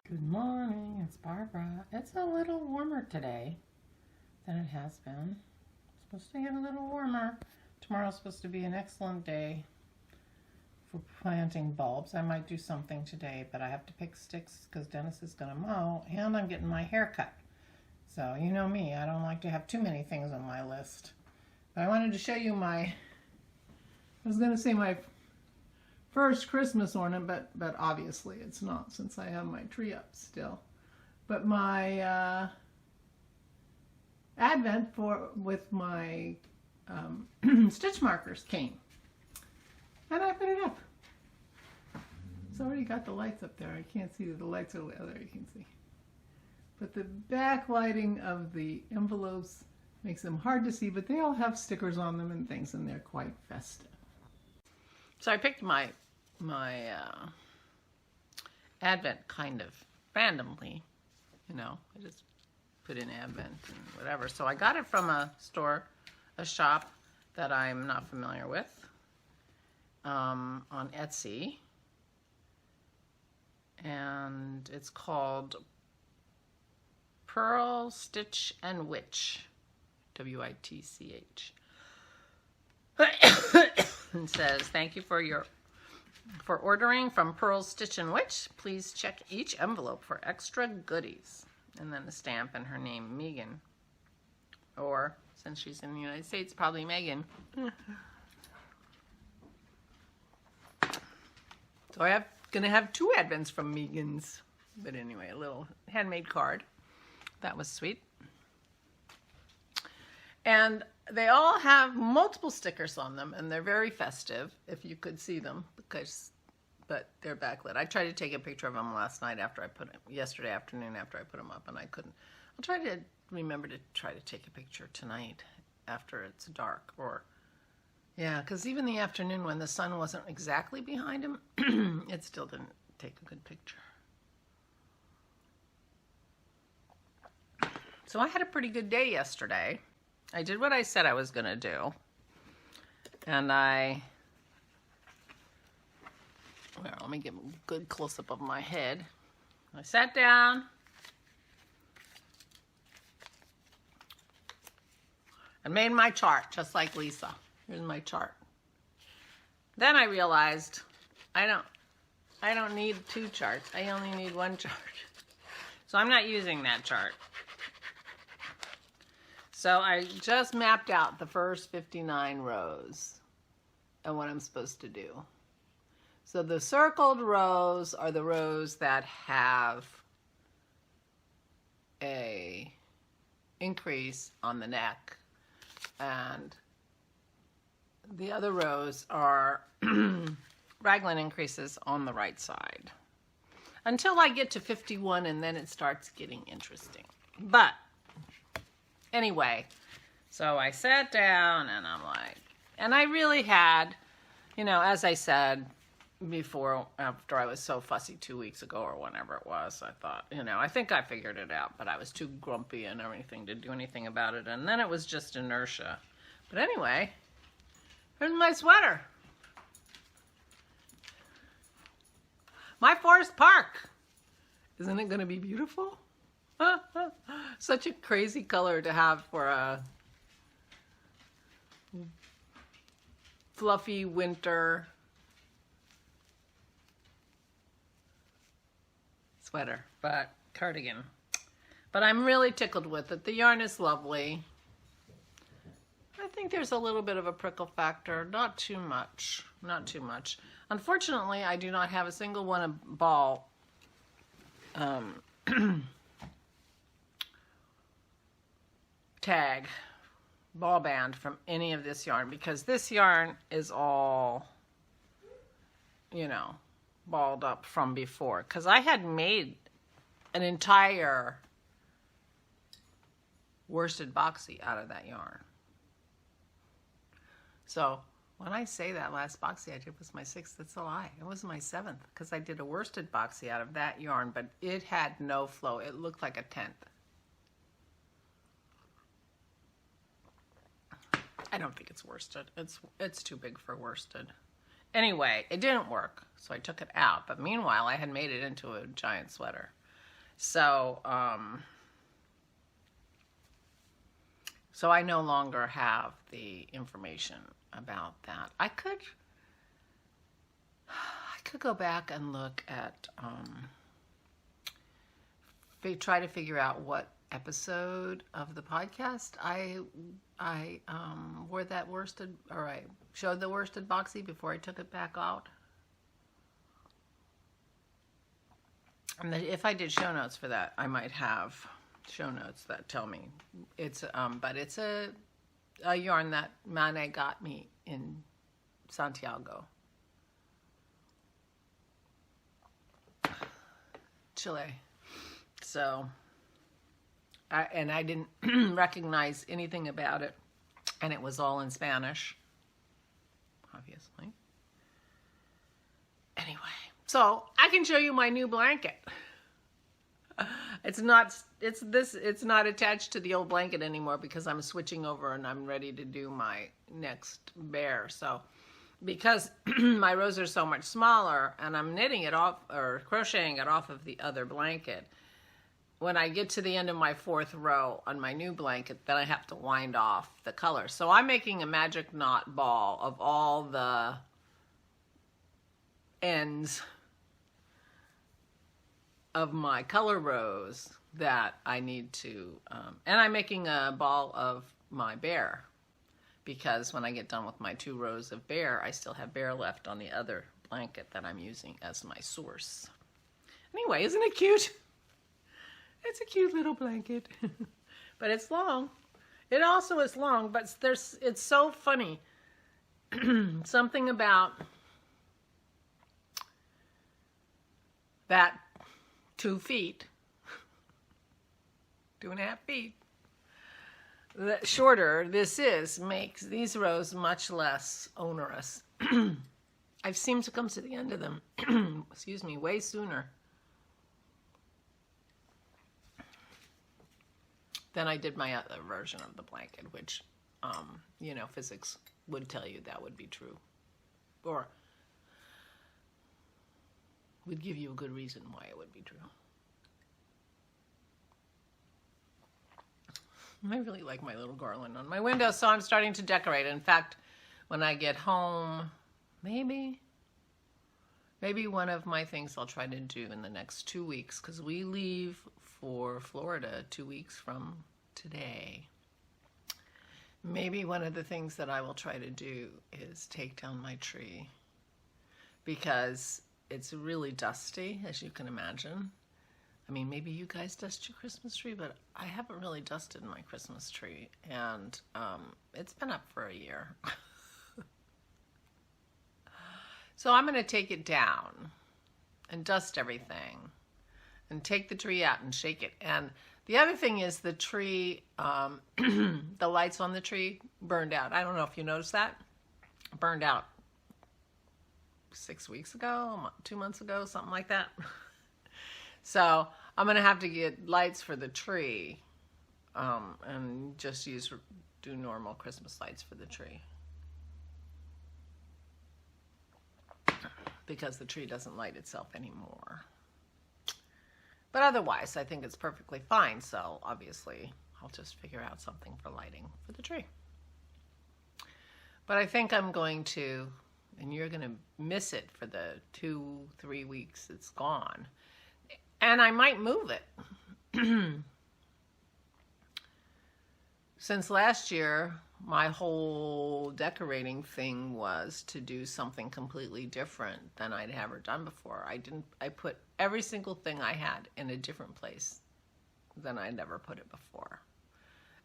Good morning, it's Barbara. It's a little warmer today than it has been. It's supposed to get a little warmer. Tomorrow's supposed to be an excellent day for planting bulbs. I might do something today, but I have to pick sticks because Dennis is going to mow, and I'm getting my hair cut. So, you know me, I don't like to have too many things on my list. But I wanted to show you my first Christmas ornament, but obviously it's not since I have my tree up still. But my advent with my stitch markers came, and I put it up. It's already got the lights up there. I can't see that the lights are there. You can see, but the backlighting of the envelopes makes them hard to see. But they all have stickers on them and things, and they're quite festive. So I picked my Advent kind of randomly, you know. I just put in Advent and whatever. So I got it from a shop that I'm not familiar with, on Etsy, and it's called Pearl Stitch and Witch, W-I-T-C-H. And says, thank you for ordering from Pearl Stitch and Witch. Please check each envelope for extra goodies. And then a stamp and her name, Megan. Or, since she's in the United States, probably Megan. So I'm going to have 2 advents from Megan's. But anyway, a little handmade card. That was sweet. And they all have multiple stickers on them, and they're very festive, if you could see them, but they're backlit. I tried to take a picture of them yesterday afternoon after I put them up, and I couldn't. I'll try to remember to try to take a picture tonight after it's dark, yeah, because even the afternoon when the sun wasn't exactly behind him, it still didn't take a good picture. So I had a pretty good day yesterday. I did what I said I was going to do, and let me get a good close-up of my head. I sat down, and made my chart, just like Lisa. Here's my chart. Then I realized I don't need 2 charts. I only need 1 chart. So I'm not using that chart. So I just mapped out the first 59 rows and what I'm supposed to do. So the circled rows are the rows that have a increase on the neck, and the other rows are raglan increases on the right side. Until I get to 51, and then it starts getting interesting. But anyway, so I sat down and I'm like, and I really had, you know, as I said before, after I was so fussy 2 weeks ago or whenever it was, I thought, you know, I think I figured it out, but I was too grumpy and everything to do anything about it. And then it was just inertia. But anyway, here's my sweater. My Forest Park. Isn't it going to be beautiful? Such a crazy color to have for a fluffy winter sweater, but cardigan. But I'm really tickled with it. The yarn is lovely. I think there's a little bit of a prickle factor, not too much, not too much. Unfortunately, I do not have a single one of ball tag ball band from any of this yarn, because this yarn is all, you know, balled up from before, because I had made an entire worsted boxy out of that yarn. So when I say that last boxy I did was my 6th, that's a lie. It was my 7th, because I did a worsted boxy out of that yarn, but it had no flow. It looked like a tent. I don't think it's worsted. It's too big for worsted. Anyway, it didn't work, so I took it out. But meanwhile, I had made it into a giant sweater. So, so I no longer have the information about that. I could go back and look at, try to figure out what episode of the podcast I wore that worsted, or I showed the worsted boxy before I took it back out. And if I did show notes for that, I might have show notes that tell me it's but it's a yarn that Mane got me in Santiago, Chile. So I didn't recognize anything about it, and it was all in Spanish, obviously. Anyway, so I can show you my new blanket. It's not attached to the old blanket anymore because I'm switching over and I'm ready to do my next bear. So because my rows are so much smaller and I'm knitting it off or crocheting it off of the other blanket, when I get to the end of my 4th row on my new blanket, then I have to wind off the color. So I'm making a magic knot ball of all the ends of my color rows that I need to, and I'm making a ball of my bear, because when I get done with my 2 rows of bear, I still have bear left on the other blanket that I'm using as my source. Anyway, isn't it cute? It's a cute little blanket, but it's long. It also is long, but it's so funny. Something about that 2 feet, 2.5 feet, the shorter this is, makes these rows much less onerous. I've seemed to come to the end of them, excuse me, way sooner than I did my other version of the blanket, which, you know, physics would tell you that would be true, or would give you a good reason why it would be true. I really like my little garland on my window, so I'm starting to decorate. In fact, when I get home, maybe one of my things I'll try to do in the next 2 weeks, because we leave for Florida 2 weeks from today. Maybe one of the things that I will try to do is take down my tree, because it's really dusty, as you can imagine. I mean, maybe you guys dust your Christmas tree, but I haven't really dusted my Christmas tree, and it's been up for a year. So I'm going to take it down and dust everything and take the tree out and shake it. And the other thing is the tree, the lights on the tree burned out. I don't know if you noticed that. Burned out 6 weeks ago, 2 months ago, something like that. So I'm going to have to get lights for the tree, and just do normal Christmas lights for the tree, because the tree doesn't light itself anymore. But otherwise, I think it's perfectly fine. So obviously, I'll just figure out something for lighting for the tree. But I think I'm going to, and you're going to miss it for the 2-3 weeks it's gone. And I might move it. Since last year, my whole decorating thing was to do something completely different than I'd ever done before. I put every single thing I had in a different place than I'd ever put it before.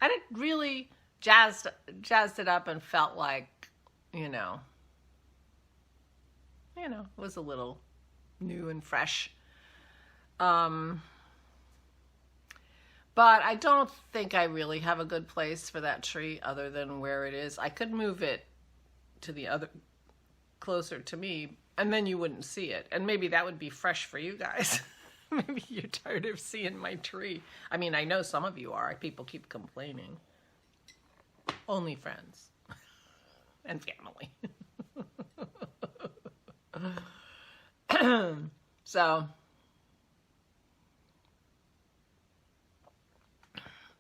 And it really jazzed it up and felt like, you know, it was a little new and fresh. But I don't think I really have a good place for that tree other than where it is. I could move it to the other, closer to me, and then you wouldn't see it. And maybe that would be fresh for you guys. Maybe you're tired of seeing my tree. I mean, I know some of you are. People keep complaining. Only friends and family. So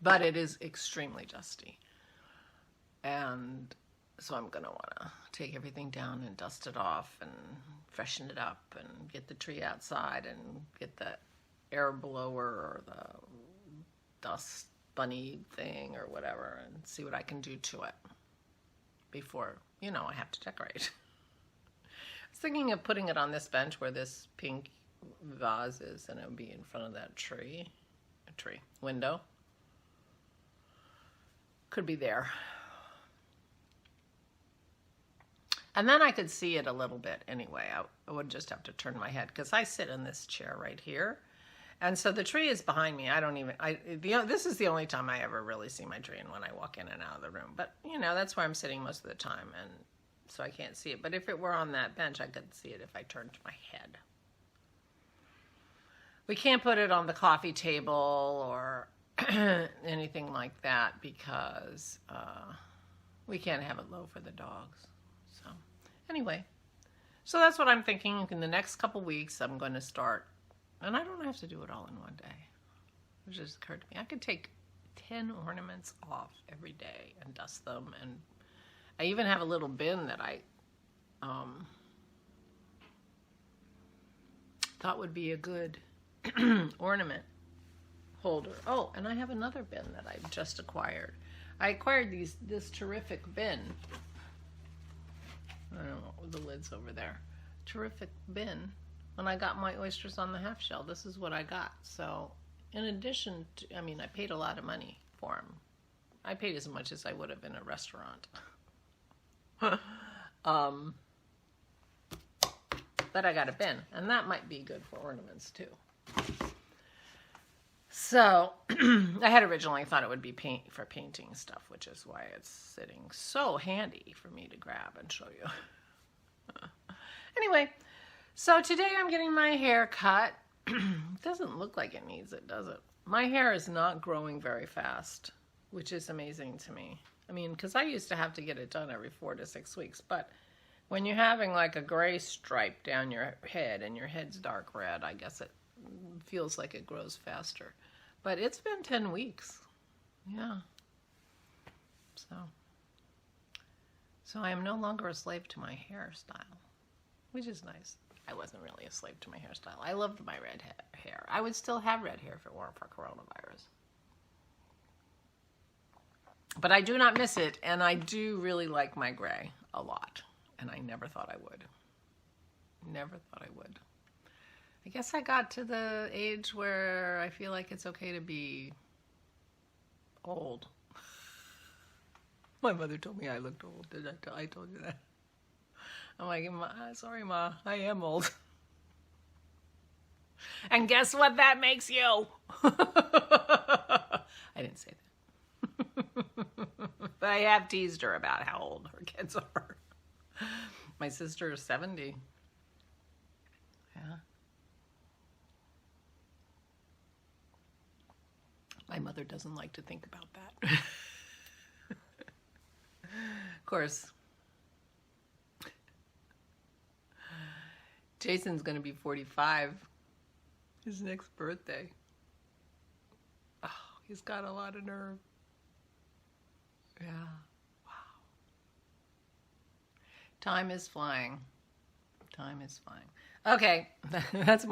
but it is extremely dusty. And so I'm going to want to take everything down and dust it off and freshen it up and get the tree outside and get the air blower or the dust bunny thing or whatever and see what I can do to it before, you know, I have to decorate. I was thinking of putting it on this bench where this pink vase is, and it would be in front of that window. Could be there. And then I could see it a little bit anyway. I would just have to turn my head because I sit in this chair right here. And so the tree is behind me. This is the only time I ever really see my tree, and when I walk in and out of the room. But, you know, that's where I'm sitting most of the time, and so I can't see it. But if it were on that bench, I could see it if I turned my head. We can't put it on the coffee table or anything like that because we can't have it low for the dogs. So anyway, so that's what I'm thinking. In the next couple weeks, I'm going to start. And I don't have to do it all in one day. It just occurred to me. I could take 10 ornaments off every day and dust them. And I even have a little bin that I thought would be a good ornament holder. Oh, and I have another bin that I just acquired. I acquired this terrific bin. I don't know, the lid's over there. Terrific bin. When I got my oysters on the half shell, this is what I got. So in addition to, I mean, I paid a lot of money for them. I paid as much as I would have in a restaurant. But I got a bin, and that might be good for ornaments too. So I had originally thought it would be for painting stuff, which is why it's sitting so handy for me to grab and show you. Anyway, so today I'm getting my hair cut. It doesn't look like it needs it, does it? My hair is not growing very fast, which is amazing to me. I mean, because I used to have to get it done every 4 to 6 weeks, but when you're having like a gray stripe down your head and your head's dark red, I guess it feels like it grows faster. But it's been 10 weeks. Yeah. So I am no longer a slave to my hairstyle, which is nice. I wasn't really a slave to my hairstyle. I loved my red hair. I would still have red hair if it weren't for coronavirus. But I do not miss it, and I do really like my gray a lot. And I never thought I would. Never thought I would. I guess I got to the age where I feel like it's okay to be old. My mother told me I looked old. Did I told you that? I'm like, sorry, Ma, I am old. And guess what that makes you? I didn't say that. But I have teased her about how old her kids are. My sister is 70. Yeah. My mother doesn't like to think about that. Of course, Jason's going to be 45 his next birthday. Oh, he's got a lot of nerve. Yeah. Wow. Time is flying. Time is flying. Okay, that's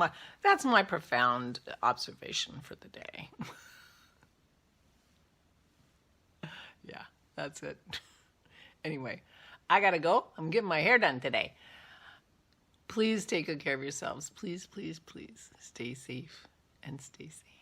my profound observation for the day. Yeah, that's it. Anyway, I gotta go. I'm getting my hair done today. Please take good care of yourselves. Please, please, please stay safe and stay sane.